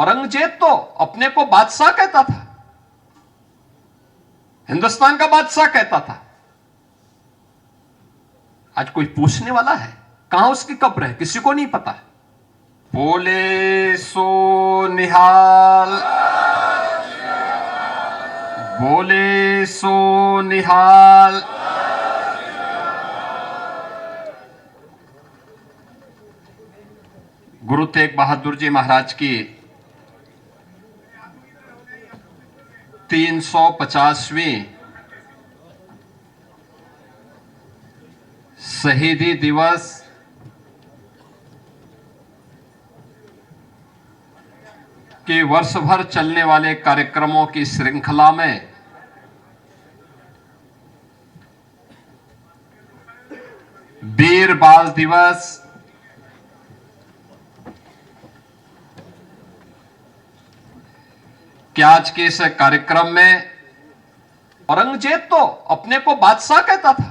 औरंगजेब तो अपने को बादशाह कहता था, हिंदुस्तान का बादशाह कहता था। आज कोई पूछने वाला है? कहां उसकी कब्र है? किसी को नहीं पता। बोले सो निहाल, बोले सो निहाल। गुरु तेग बहादुर जी महाराज की 350वीं शहीदी दिवस के वर्ष भर चलने वाले कार्यक्रमों की श्रृंखला में वीर बाल दिवस कि आज के इस कार्यक्रम में औरंगजेब तो अपने को बादशाह कहता था,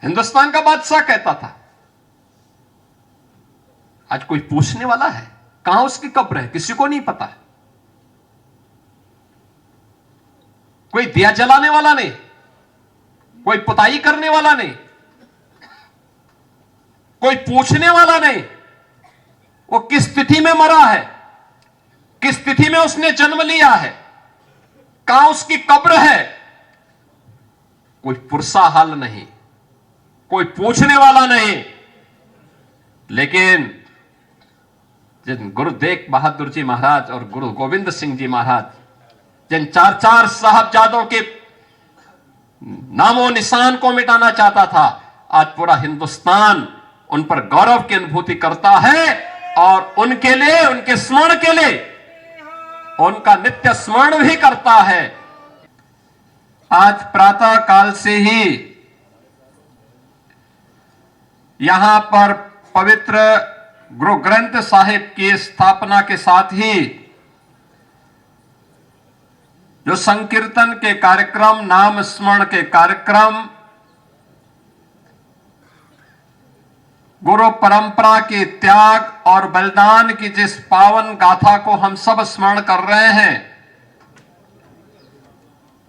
हिंदुस्तान का बादशाह कहता था। आज कोई पूछने वाला है? कहां उसकी कब्र है? किसी को नहीं पता। कोई दिया जलाने वाला नहीं, कोई पुताई करने वाला नहीं, कोई पूछने वाला नहीं। वो किस तिथि में मरा है, किस तिथि में उसने जन्म लिया है, कहां उसकी कब्र है, कोई पुरसा हाल नहीं, कोई पूछने वाला नहीं। लेकिन जिन गुरु तेग बहादुर जी महाराज और गुरु गोविंद सिंह जी महाराज, जिन चार चार साहबजादों के नामों निशान को मिटाना चाहता था, आज पूरा हिंदुस्तान उन पर गौरव की अनुभूति करता है और उनके लिए, उनके स्मरण के लिए उनका नित्य स्मरण भी करता है। आज प्रातः काल से ही यहां पर पवित्र गुरु ग्रंथ साहिब की स्थापना के साथ ही जो संकीर्तन के कार्यक्रम, नाम स्मरण के कार्यक्रम, गुरु परंपरा के त्याग और बलिदान की जिस पावन गाथा को हम सब स्मरण कर रहे हैं,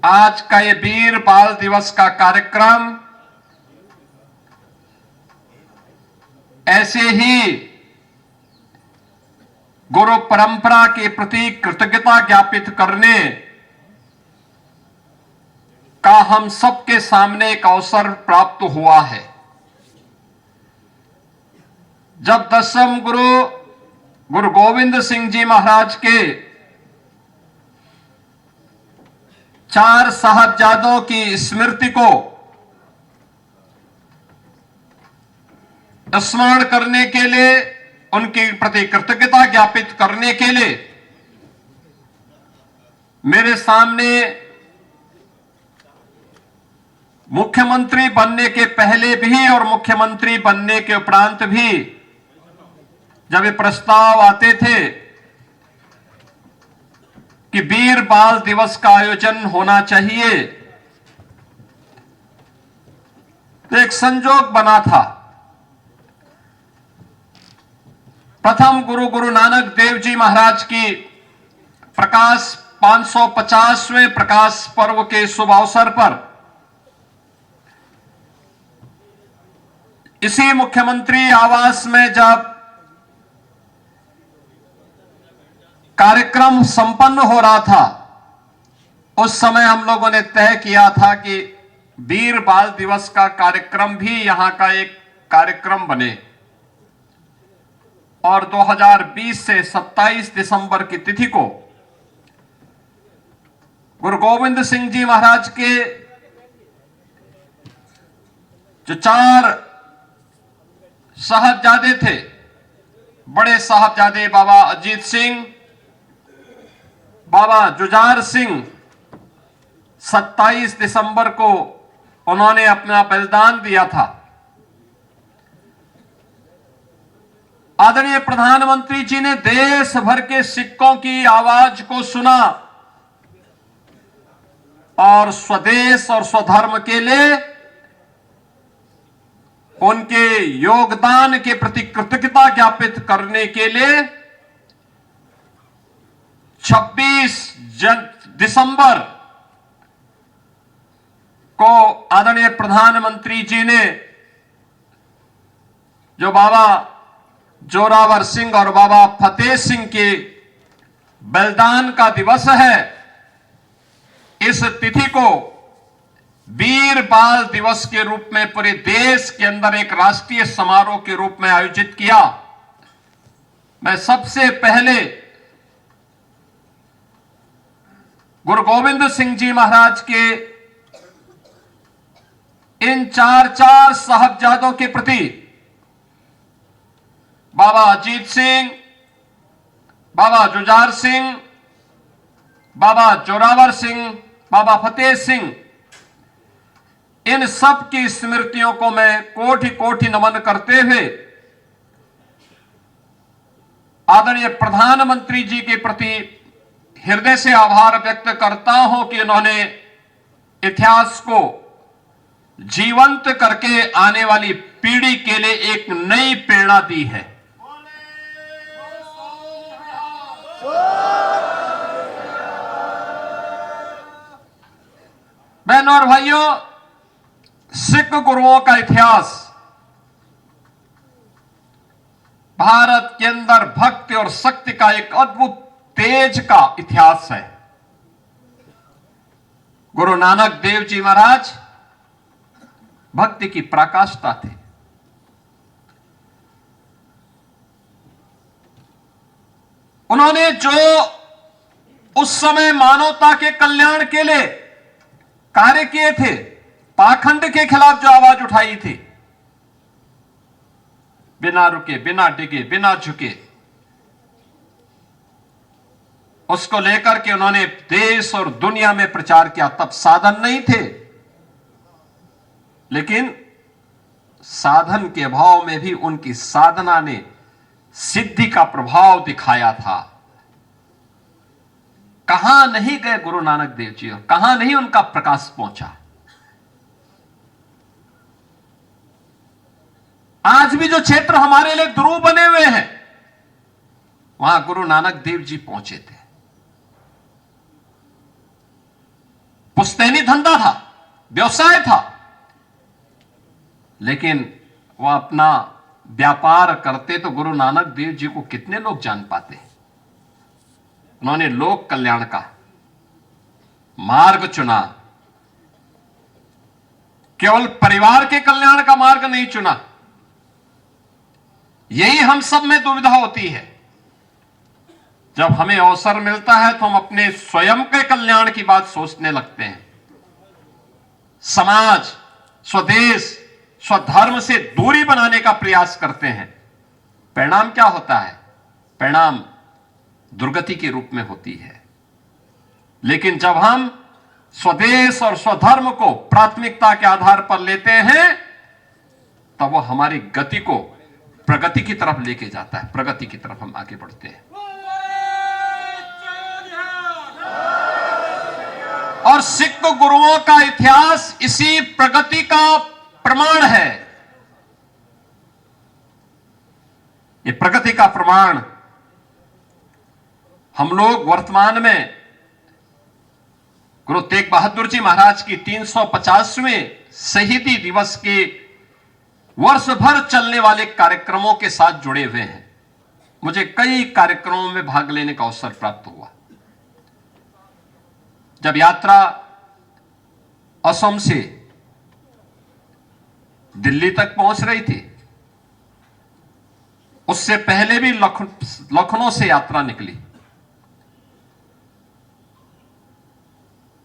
आज का ये वीर बाल दिवस का कार्यक्रम ऐसे ही गुरु परंपरा के प्रति कृतज्ञता ज्ञापित करने का हम सबके सामने एक अवसर प्राप्त हुआ है। जब दसम गुरु गुरु गोविंद सिंह जी महाराज के 4 साहबजादों की स्मृति को स्मरण करने के लिए, उनके प्रति कृतज्ञता ज्ञापित करने के लिए मेरे सामने मुख्यमंत्री बनने के पहले भी और मुख्यमंत्री बनने के उपरांत भी जब ये प्रस्ताव आते थे कि वीर बाल दिवस का आयोजन होना चाहिए, तो एक संजोग बना था। प्रथम गुरु नानक देव जी महाराज की प्रकाश 550वें प्रकाश पर्व के शुभ अवसर पर इसी मुख्यमंत्री आवास में जब कार्यक्रम संपन्न हो रहा था, उस समय हम लोगों ने तय किया था कि वीर बाल दिवस का कार्यक्रम भी यहां का एक कार्यक्रम बने और 2020 से 27 दिसंबर की तिथि को गुरु गोविंद सिंह जी महाराज के जो 4 साहबजादे थे, बड़े साहबजादे बाबा अजीत सिंह, बाबा जुझार सिंह, 27 दिसंबर को उन्होंने अपना बलिदान दिया था। आदरणीय प्रधानमंत्री जी ने देश भर के सिक्कों की आवाज को सुना और स्वदेश और स्वधर्म के लिए उनके योगदान के प्रति कृतज्ञता ज्ञापित करने के लिए 26 दिसंबर को आदरणीय प्रधानमंत्री जी ने जो बाबा जोरावर सिंह और बाबा फतेह सिंह के बलिदान का दिवस है, इस तिथि को वीर बाल दिवस के रूप में पूरे देश के अंदर एक राष्ट्रीय समारोह के रूप में आयोजित किया। मैं सबसे पहले गुरु गोविंद सिंह जी महाराज के इन चार साहबजादों के प्रति, बाबा अजीत सिंह, बाबा जुझार सिंह, बाबा जोरावर सिंह, बाबा फतेह सिंह, इन सब की स्मृतियों को मैं कोटि कोटि नमन करते हुए आदरणीय प्रधानमंत्री जी के प्रति हृदय से आभार व्यक्त करता हूं कि उन्होंने इतिहास को जीवंत करके आने वाली पीढ़ी के लिए एक नई प्रेरणा दी है। बहनों और भाइयों, सिख गुरुओं का इतिहास भारत के अंदर भक्ति और शक्ति का एक अद्भुत तेज का इतिहास है। गुरु नानक देव जी महाराज भक्ति की पराकाष्ठा थे। उन्होंने जो उस समय मानवता के कल्याण के लिए कार्य किए थे, पाखंड के खिलाफ जो आवाज उठाई थी, बिना रुके, बिना डिगे, बिना झुके, उसको लेकर के उन्होंने देश और दुनिया में प्रचार किया। तब साधन नहीं थे, लेकिन साधन के अभाव में भी उनकी साधना ने सिद्धि का प्रभाव दिखाया था। कहां नहीं गए गुरु नानक देव जी और कहां नहीं उनका प्रकाश पहुंचा। आज भी जो क्षेत्र हमारे लिए ध्रुव बने हुए हैं, वहां गुरु नानक देव जी पहुंचे थे। पुश्तैनी धंधा था, व्यवसाय था, लेकिन वह अपना व्यापार करते तो गुरु नानक देव जी को कितने लोग जान पाते। उन्होंने लोक कल्याण का मार्ग चुना, केवल परिवार के कल्याण का मार्ग नहीं चुना। यही हम सब में दुविधा होती है। जब हमें अवसर मिलता है तो हम अपने स्वयं के कल्याण की बात सोचने लगते हैं। समाज, स्वदेश, स्वधर्म से दूरी बनाने का प्रयास करते हैं। परिणाम क्या होता है? परिणाम दुर्गति के रूप में होती है। लेकिन जब हम स्वदेश और स्वधर्म को प्राथमिकता के आधार पर लेते हैं, तब वो हमारी गति को प्रगति की तरफ लेके जाता है। प्रगति की तरफ हम आगे बढ़ते हैं। और सिख गुरुओं का इतिहास इसी प्रगति का प्रमाण है। ये प्रगति का प्रमाण हम लोग वर्तमान में गुरु तेग बहादुर जी महाराज की 350वें शहीदी दिवस के वर्ष भर चलने वाले कार्यक्रमों के साथ जुड़े हुए हैं। मुझे कई कार्यक्रमों में भाग लेने का अवसर प्राप्त हुआ। जब यात्रा असम से दिल्ली तक पहुंच रही थी, उससे पहले भी लखनऊ से यात्रा निकली।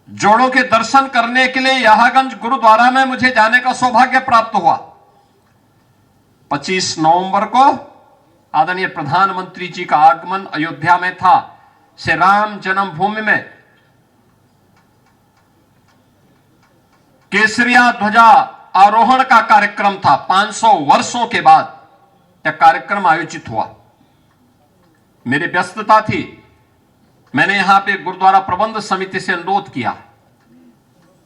जोड़ों के दर्शन करने के लिए यहागंज गुरुद्वारा में मुझे जाने का सौभाग्य प्राप्त हुआ। 25 नवंबर को आदरणीय प्रधानमंत्री जी का आगमन अयोध्या में था। श्री राम जन्मभूमि में केसरिया ध्वजा आरोहण का कार्यक्रम था। 500 वर्षों के बाद यह कार्यक्रम आयोजित हुआ। मेरी व्यस्तता थी। मैंने यहां पे गुरुद्वारा प्रबंध समिति से अनुरोध किया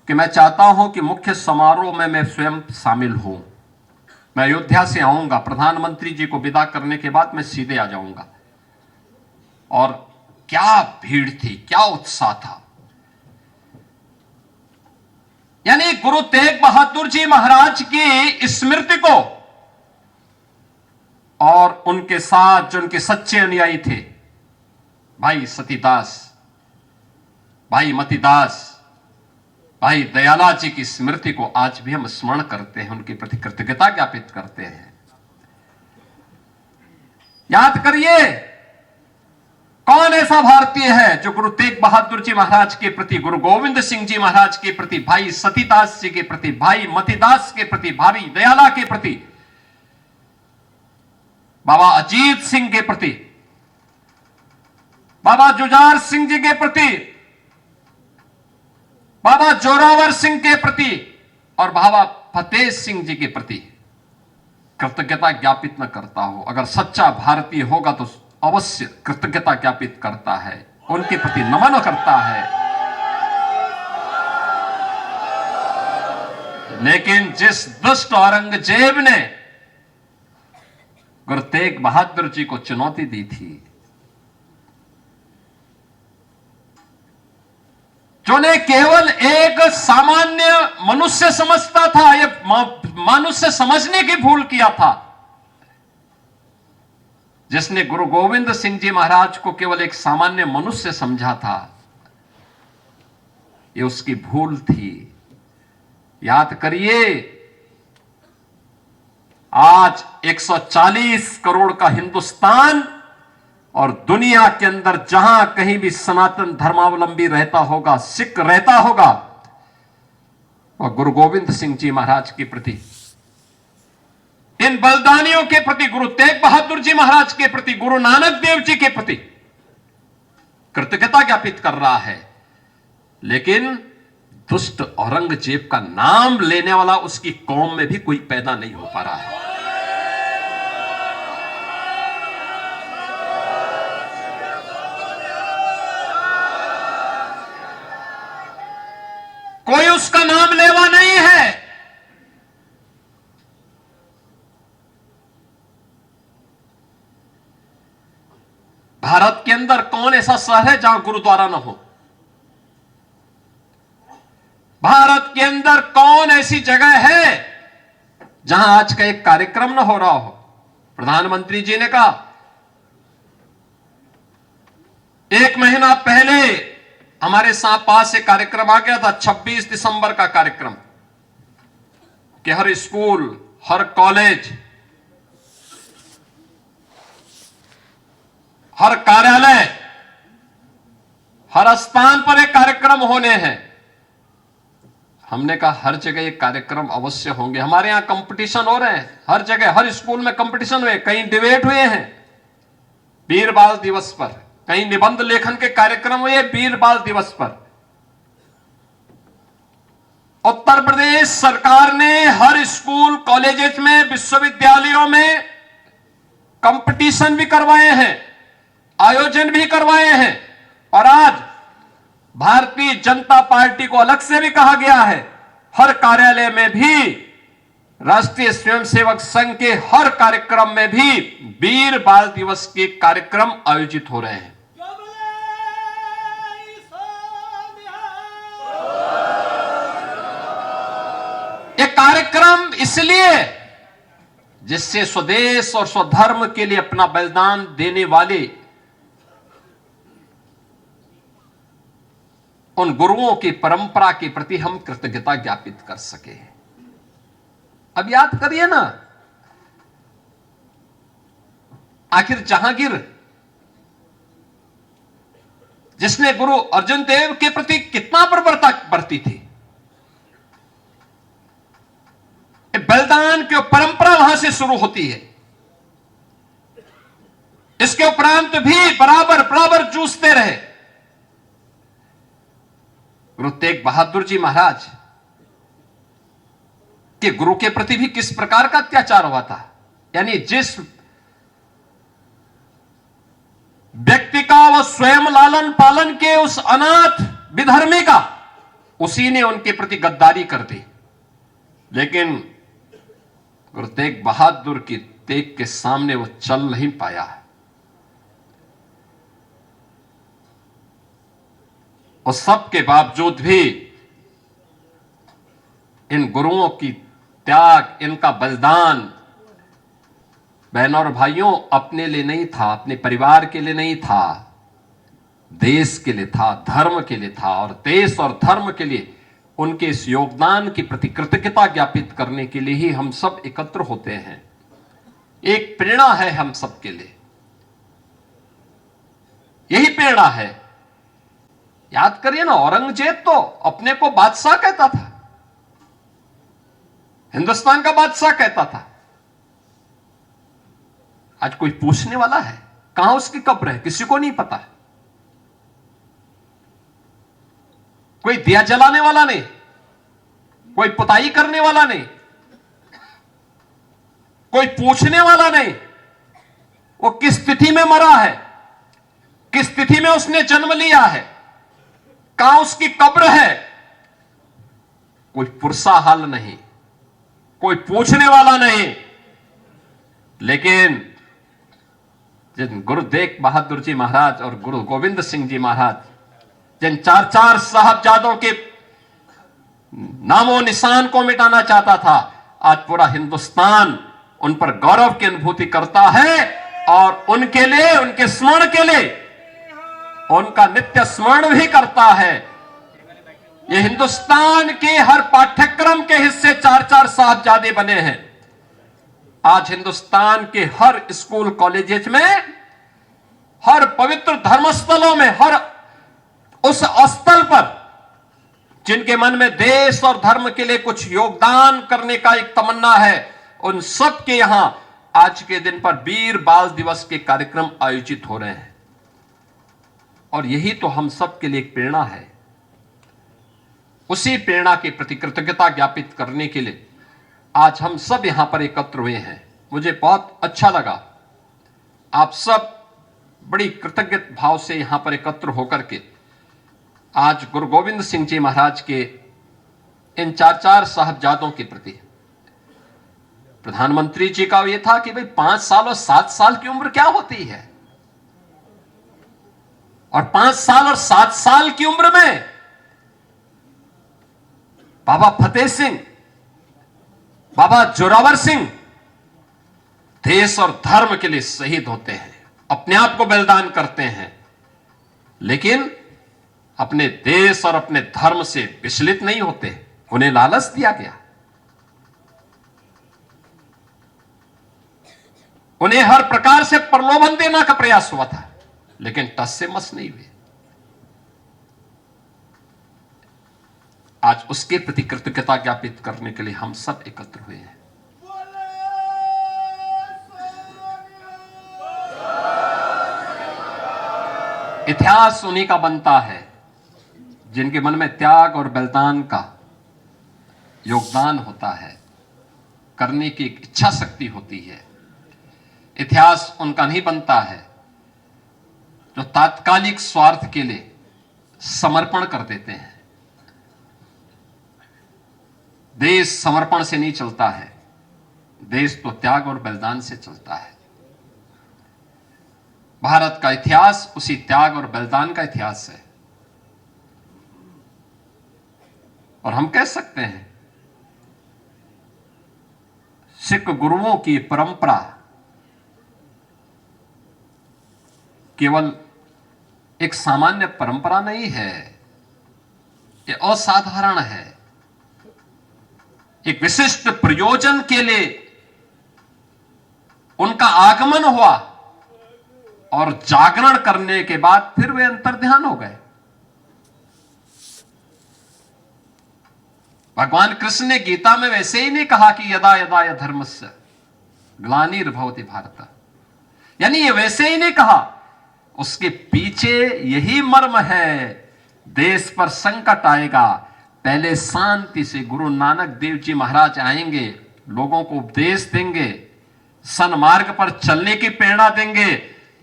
कि मैं चाहता हूं कि मुख्य समारोह में मैं स्वयं शामिल हूं। मैं अयोध्या से आऊंगा, प्रधानमंत्री जी को विदा करने के बाद मैं सीधे आ जाऊंगा। और क्या भीड़ थी, क्या उत्साह था। यानी गुरु तेग बहादुर जी महाराज की स्मृति को और उनके साथ जो उनके सच्चे अनुयायी थे, भाई सतीदास, भाई मतीदास, भाई दयाला जी की स्मृति को आज भी हम स्मरण करते हैं, उनके प्रति कृतज्ञता ज्ञापित करते हैं। याद करिए, कौन ऐसा भारतीय है जो गुरु तेग बहादुर जी महाराज के प्रति, गुरु गोविंद सिंह जी महाराज के प्रति, भाई सतीदास जी के प्रति, भाई मतीदास के प्रति, भाई दयाला के प्रति, बाबा अजीत सिंह के प्रति, बाबा जुझार सिंह जी के प्रति, बाबा जोरावर सिंह के प्रति और बाबा फतेह सिंह जी के प्रति कृतज्ञता ज्ञापित न करता हो। अगर सच्चा भारतीय होगा तो अवश्य कृतज्ञता ज्ञापित करता है, उनके प्रति नमन करता है। लेकिन जिस दुष्ट औरंगजेब ने गुरु तेग बहादुर जी को चुनौती दी थी, जो ने केवल एक सामान्य मनुष्य समझता था, यह मनुष्य समझने की भूल किया था, जिसने गुरु गोविंद सिंह जी महाराज को केवल एक सामान्य मनुष्य समझा था, यह उसकी भूल थी। याद करिए, आज 140 करोड़ का हिंदुस्तान और दुनिया के अंदर जहां कहीं भी सनातन धर्मावलंबी रहता होगा, सिख रहता होगा, वह गुरु गोविंद सिंह जी महाराज के प्रति, इन बलिदानियों के प्रति, गुरु तेग बहादुर जी महाराज के प्रति, गुरु नानक देव जी के प्रति कृतज्ञता ज्ञापित कर रहा है। लेकिन दुष्ट औरंगजेब का नाम लेने वाला उसकी कौम में भी कोई पैदा नहीं हो पा रहा है। कोई उसका नाम लेवा नहीं है। भारत के अंदर कौन ऐसा शहर है जहां गुरुद्वारा न हो? भारत के अंदर कौन ऐसी जगह है जहां आज का एक कार्यक्रम न हो रहा हो? प्रधानमंत्री जी ने कहा, एक महीना पहले हमारे पास एक कार्यक्रम आ गया था, 26 दिसंबर का कार्यक्रम, कि हर स्कूल, हर कॉलेज, हर कार्यालय, हर स्थान पर एक कार्यक्रम होने हैं। हमने कहा हर जगह ये कार्यक्रम अवश्य होंगे। हमारे यहां कंपटीशन हो रहे हैं, हर जगह, हर स्कूल में कंपटीशन हुए, कहीं डिबेट हुए हैं वीर बाल दिवस पर, कहीं निबंध लेखन के कार्यक्रम हुए वीर बाल दिवस पर। उत्तर प्रदेश सरकार ने हर स्कूल, कॉलेजेस में, विश्वविद्यालयों में कंपटीशन भी करवाए हैं, आयोजन भी करवाए हैं। और आज भारतीय जनता पार्टी को अलग से भी कहा गया है, हर कार्यालय में भी, राष्ट्रीय स्वयंसेवक संघ के हर कार्यक्रम में भी वीर बाल दिवस के कार्यक्रम आयोजित हो रहे हैं। ये कार्यक्रम इसलिए जिससे स्वदेश और स्वधर्म के लिए अपना बलिदान देने वाले उन गुरुओं की परंपरा के प्रति हम कृतज्ञता ज्ञापित कर सके। अब याद करिए ना, आखिर जहांगीर, जिसने गुरु अर्जुन देव के प्रति कितना प्रबलता बरती थी, बलिदान की परंपरा वहां से शुरू होती है। इसके उपरांत भी बराबर जूझते रहे। गुरु तेग बहादुर जी महाराज के गुरु के प्रति भी किस प्रकार का अत्याचार हुआ था। यानी जिस व्यक्ति का वह स्वयं लालन पालन के उस अनाथ विधर्मी का, उसी ने उनके प्रति गद्दारी कर दी। लेकिन गुरु तेग बहादुर की तेग के सामने वो चल नहीं पाया। उस सब के बावजूद भी इन गुरुओं की त्याग, इनका बलिदान बहनों और भाइयों अपने लिए नहीं था, अपने परिवार के लिए नहीं था, देश के लिए था, धर्म के लिए था। और देश और धर्म के लिए उनके इस योगदान के प्रति कृतज्ञता ज्ञापित करने के लिए ही हम सब एकत्र होते हैं। एक प्रेरणा है हम सब के लिए, यही प्रेरणा है। याद करिए ना, औरंगजेब तो अपने को बादशाह कहता था, हिंदुस्तान का बादशाह कहता था। आज कोई पूछने वाला है कहां उसकी कब्र है? किसी को नहीं पता। कोई दिया जलाने वाला नहीं, कोई पुताई करने वाला नहीं, कोई पूछने वाला नहीं वो किस तिथि में मरा है, किस तिथि में उसने जन्म लिया है, कहां उसकी कब्र है। कोई पुरसा हाल नहीं, कोई पूछने वाला नहीं। लेकिन जिन गुरु तेग बहादुर जी महाराज और गुरु गोविंद सिंह जी महाराज, जिन चार चार साहबजादों के नामों निशान को मिटाना चाहता था, आज पूरा हिंदुस्तान उन पर गौरव की अनुभूति करता है और उनके लिए, उनके स्मरण के लिए उनका नित्य स्मरण भी करता है। ये हिंदुस्तान के हर पाठ्यक्रम के हिस्से चार चार साहबजादे बने हैं। आज हिंदुस्तान के हर स्कूल कॉलेजेस में, हर पवित्र धर्मस्थलों में, हर उस स्थल पर जिनके मन में देश और धर्म के लिए कुछ योगदान करने का एक तमन्ना है, उन सब के यहां आज के दिन पर वीर बाल दिवस के कार्यक्रम आयोजित हो रहे हैं। और यही तो हम सब के लिए एक प्रेरणा है। उसी प्रेरणा के प्रति कृतज्ञता ज्ञापित करने के लिए आज हम सब यहां पर एकत्र हुए हैं। मुझे बहुत अच्छा लगा, आप सब बड़ी कृतज्ञ भाव से यहां पर एकत्र होकर के आज गुरु गोविंद सिंह जी महाराज के इन चार चार साहबजादों के प्रति, प्रधानमंत्री जी का यह था कि भाई 5 साल और 7 साल की उम्र क्या होती है, और 5 साल और 7 साल की उम्र में बाबा फतेह सिंह, बाबा जोरावर सिंह देश और धर्म के लिए शहीद होते हैं, अपने आप को बलिदान करते हैं, लेकिन अपने देश और अपने धर्म से विचलित नहीं होते। उन्हें लालच दिया गया, उन्हें हर प्रकार से प्रलोभन देने का प्रयास हुआ था, लेकिन टस से मस नहीं हुए। आज उसके प्रति कृतज्ञता ज्ञापित करने के लिए हम सब एकत्र हुए हैं। इतिहास उन्हीं का बनता है जिनके मन में त्याग और बलिदान का योगदान होता है, करने की एक इच्छा शक्ति होती है। इतिहास उनका नहीं बनता है जो तात्कालिक स्वार्थ के लिए समर्पण कर देते हैं। देश समर्पण से नहीं चलता है, देश तो त्याग और बलिदान से चलता है। भारत का इतिहास उसी त्याग और बलिदान का इतिहास है। और हम कह सकते हैं सिख गुरुओं की परंपरा केवल एक सामान्य परंपरा नहीं है, ये असाधारण है। एक विशिष्ट प्रयोजन के लिए उनका आगमन हुआ और जागरण करने के बाद फिर वे अंतर्ध्यान हो गए। भगवान कृष्ण ने गीता में वैसे ही नहीं कहा कि यदा यदा धर्मस्य ग्लानिर्भवति भारत, यानी ये वैसे ही नहीं कहा, उसके पीछे यही मर्म है। देश पर संकट आएगा, पहले शांति से गुरु नानक देव जी महाराज आएंगे, लोगों को उपदेश देंगे, सन्मार्ग पर चलने की प्रेरणा देंगे,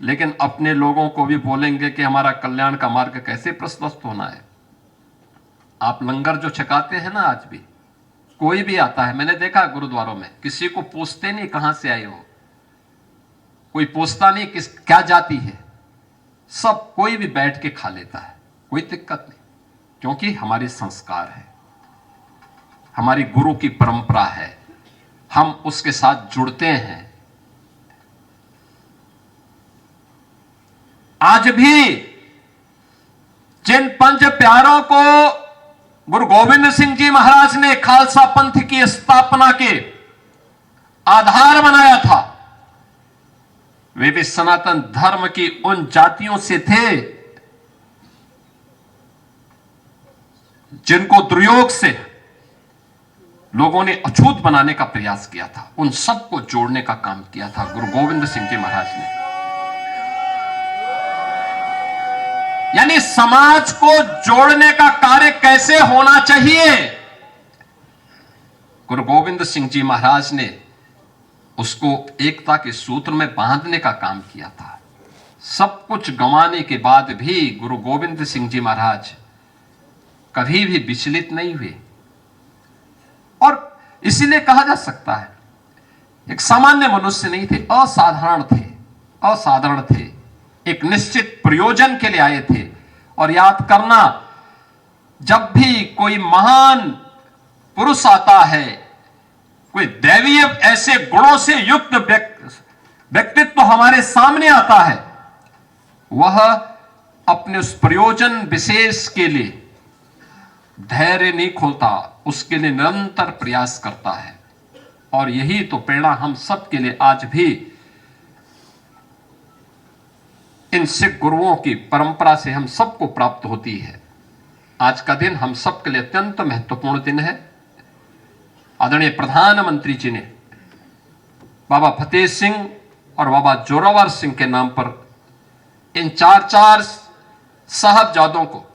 लेकिन अपने लोगों को भी बोलेंगे कि हमारा कल्याण का मार्ग कैसे प्रशस्त होना है। आप लंगर जो छकाते हैं ना, आज भी कोई भी आता है, मैंने देखा गुरुद्वारों में, किसी को पूछते नहीं कहां से आए हो, कोई पूछता नहीं किस क्या जाति है, सब कोई भी बैठ के खा लेता है, कोई दिक्कत नहीं। क्योंकि हमारे संस्कार है, हमारी गुरु की परंपरा है, हम उसके साथ जुड़ते हैं। आज भी जिन पंच प्यारों को गुरु गोविंद सिंह जी महाराज ने खालसा पंथ की स्थापना के आधार बनाया था, वे भी सनातन धर्म की उन जातियों से थे जिनको दुर्योग से लोगों ने अछूत बनाने का प्रयास किया था। उन सबको जोड़ने का काम किया था गुरु गोविंद सिंह जी महाराज ने। यानी समाज को जोड़ने का कार्य कैसे होना चाहिए, गुरु गोविंद सिंह जी महाराज ने उसको एकता के सूत्र में बांधने का काम किया था। सब कुछ गंवाने के बाद भी गुरु गोविंद सिंह जी महाराज कभी भी विचलित नहीं हुए, और इसीलिए कहा जा सकता है एक सामान्य मनुष्य नहीं थे, असाधारण थे, एक निश्चित प्रयोजन के लिए आए थे। और याद करना, जब भी कोई महान पुरुष आता है, कोई दैवीय ऐसे गुणों से युक्त व्यक्तित्व हमारे सामने आता है, वह अपने उस प्रयोजन विशेष के लिए धैर्य नहीं खोलता, उसके लिए निरंतर प्रयास करता है। और यही तो प्रेरणा हम सब के लिए आज भी इन सिख गुरुओं की परंपरा से हम सबको प्राप्त होती है। आज का दिन हम सबके लिए अत्यंत महत्वपूर्ण दिन है। आदरणीय प्रधानमंत्री जी ने बाबा फतेह सिंह और बाबा जोरावर सिंह के नाम पर इन चार साहबजादों को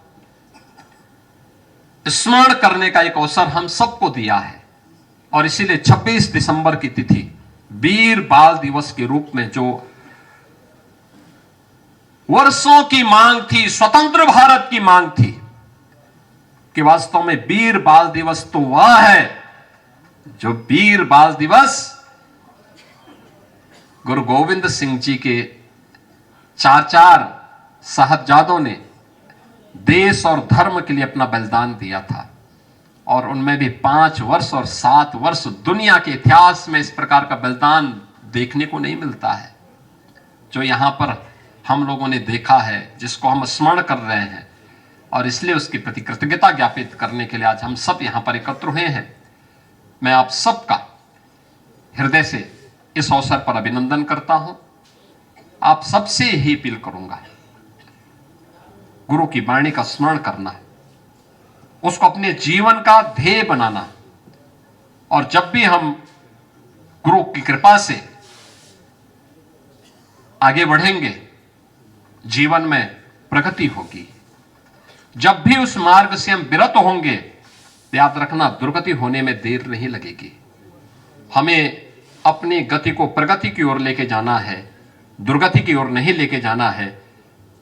स्मरण करने का एक अवसर हम सबको दिया है। और इसीलिए 26 दिसंबर की तिथि वीर बाल दिवस के रूप में, जो वर्षों की मांग थी, स्वतंत्र भारत की मांग थी कि वास्तव में वीर बाल दिवस तो वह है जो वीर बाल दिवस गुरु गोविंद सिंह जी के चार साहबजादों ने देश और धर्म के लिए अपना बलिदान दिया था। और उनमें भी 5 वर्ष और 7 वर्ष, दुनिया के इतिहास में इस प्रकार का बलिदान देखने को नहीं मिलता है जो यहां पर हम लोगों ने देखा है, जिसको हम स्मरण कर रहे हैं। और इसलिए उसके प्रति कृतज्ञता ज्ञापित करने के लिए आज हम सब यहां पर एकत्र हुए हैं। मैं आप सबका हृदय से इस अवसर पर अभिनंदन करता हूं। आप सबसे ही अपील करूंगा, गुरु की वाणी का स्मरण करना, उसको अपने जीवन का ध्येय बनाना। और जब भी हम गुरु की कृपा से आगे बढ़ेंगे, जीवन में प्रगति होगी। जब भी उस मार्ग से हम विरत होंगे, याद रखना दुर्गति होने में देर नहीं लगेगी। हमें अपनी गति को प्रगति की ओर लेके जाना है, दुर्गति की ओर नहीं लेके जाना है।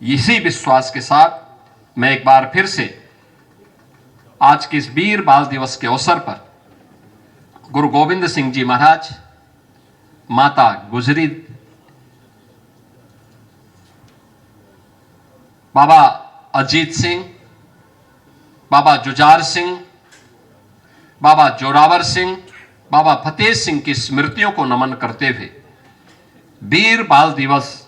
इसी विश्वास के साथ मैं एक बार फिर से आज के इस वीर बाल दिवस के अवसर पर गुरु गोविंद सिंह जी महाराज, माता गुजरी, बाबा अजीत सिंह, बाबा जुझार सिंह, बाबा जोरावर सिंह, बाबा फतेह सिंह की स्मृतियों को नमन करते हुए वीर बाल दिवस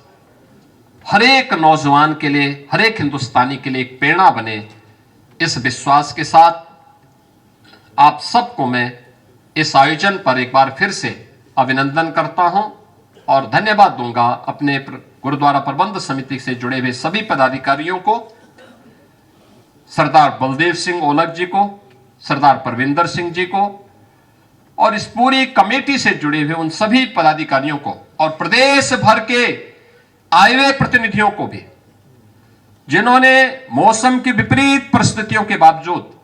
हर एक नौजवान के लिए, हर एक हिंदुस्तानी के लिए एक प्रेरणा बने, इस विश्वास के साथ आप सबको मैं इस आयोजन पर एक बार फिर से अभिनंदन करता हूं और धन्यवाद दूंगा अपने गुरुद्वारा प्रबंध समिति से जुड़े हुए सभी पदाधिकारियों को, सरदार बलदेव सिंह ओलख जी को, सरदार परविंदर सिंह जी को, और इस पूरी कमेटी से जुड़े हुए उन सभी पदाधिकारियों को, और प्रदेश भर के आए हुए प्रतिनिधियों को भी, जिन्होंने मौसम की विपरीत परिस्थितियों के बावजूद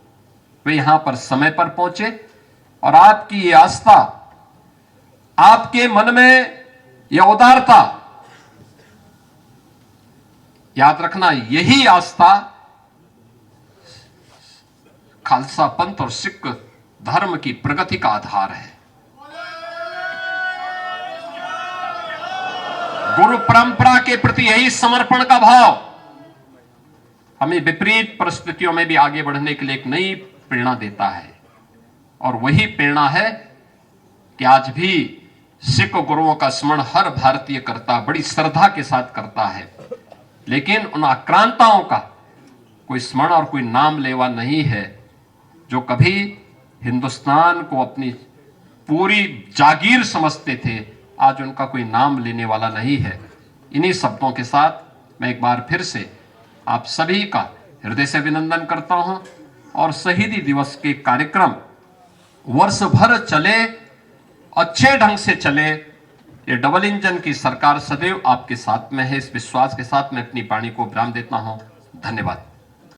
वे यहां पर समय पर पहुंचे। और आपकी ये आस्था, आपके मन में यह उदारता, याद रखना यही आस्था खालसा पंथ और सिख धर्म की प्रगति का आधार है। गुरु परंपरा के प्रति यही समर्पण का भाव हमें विपरीत परिस्थितियों में भी आगे बढ़ने के लिए एक नई प्रेरणा देता है। और वही प्रेरणा है कि आज भी सिख गुरुओं का स्मरण हर भारतीय करता, बड़ी श्रद्धा के साथ करता है, लेकिन उन आक्रांताओं का कोई स्मरण और कोई नाम लेवा नहीं है जो कभी हिंदुस्तान को अपनी पूरी जागीर समझते थे। आज उनका कोई नाम लेने वाला नहीं है। इन्हीं शब्दों के साथ मैं एक बार फिर से आप सभी का हृदय से अभिनंदन करता हूं और शहीदी दिवस के कार्यक्रम वर्ष भर चले, अच्छे ढंग से चले। ये डबल इंजन की सरकार सदैव आपके साथ में है, इस विश्वास के साथ मैं अपनी वाणी को विराम देता हूं। धन्यवाद।